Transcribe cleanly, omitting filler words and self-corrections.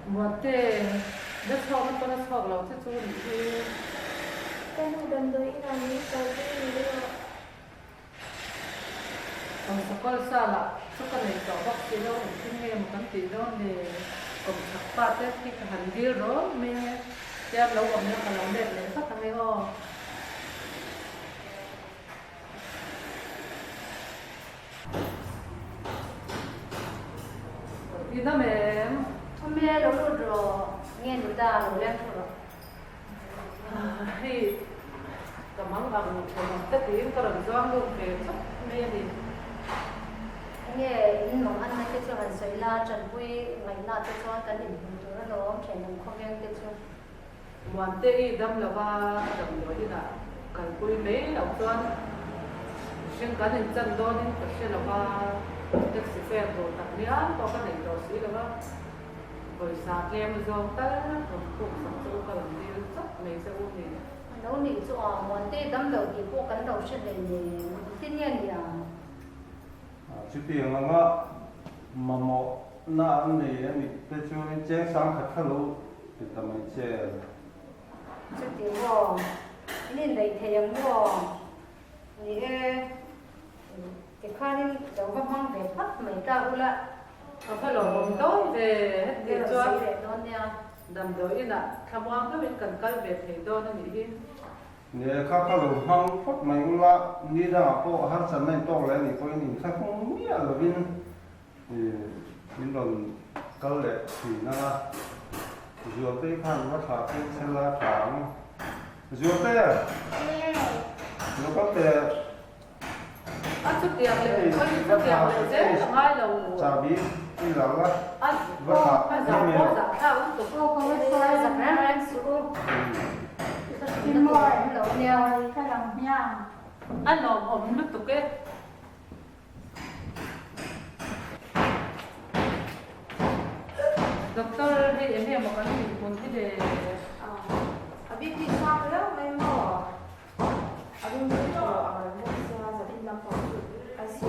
một thế rất cho nó con nó là thế chú thì cái nó đâm tới là như cái gì đó còn số con sao là số con này có bác sĩ đâu cũng nghe một cái gì đó thì cũng chắc ba thế thì cái hành vi đó mình em lâu còn nữa còn lâu đẹp này rất là hay ho đi đó mẹ mẹ lâu rồi nghe người ta lâu lắm rồi thì cảm ơn bằng tất nhiên có lần doang luôn về chắc mẹ thì nghe in mong anh cái cho hành sợi la trần vui ngày la cái cho cái điểm tụi nó nó trẻ nằm không quen cái cho hoàn tệ đâm là ba đâm rồi đi là cái cuối mấy đầu tuần riêng cá nhân chân đó nên có sẽ là ba được sự phê rồi đặc biệt có cái này rồi xí là ba rồi sáng em rồi ta rồi cũng sống cho cái làm gì rất mấy sẽ uống gì nấu nỉ cho món tê đâm đầu thì cô cắn đầu sẽ để tin nhiên gì chú tiền là ngã mà một na anh này anh cái chú nên chơi sáng khát khát lâu thì tầm mình chơi chút tiếng vô nên đầy thèm vô thì cái khoa nên cháu văn mang về phát mấy cao lại có phải là bóng tối về hết tiền cho đón nha đầm đối là tham quan cái bên cần cây về thì đôi nó nghĩ nè khát khát lâu hăng phát mấy cũng là đi ra phố hát sân này to lên thì coi nhìn khác không biết là bên thì bên lần câu lệ thì nó vừa tới khăn quá thà cái xe la thảm vừa tới vừa có thể chút tiềnเลยcó chút tiềnเลยchứ ngay đầu chả biết đi làm á anh vất vả phải giảm có giảm cao cũng tục cô không biết xoay giặt ra em xuống đi mua em lẩu neo cái lòng nha anh nó ổn nước tục cái doctor thì em một cái gì muốn cái để biết đi sao nữa mấy mỏ ở bên dưới chỗ ở bên xa giờ đi làm phòng cái gì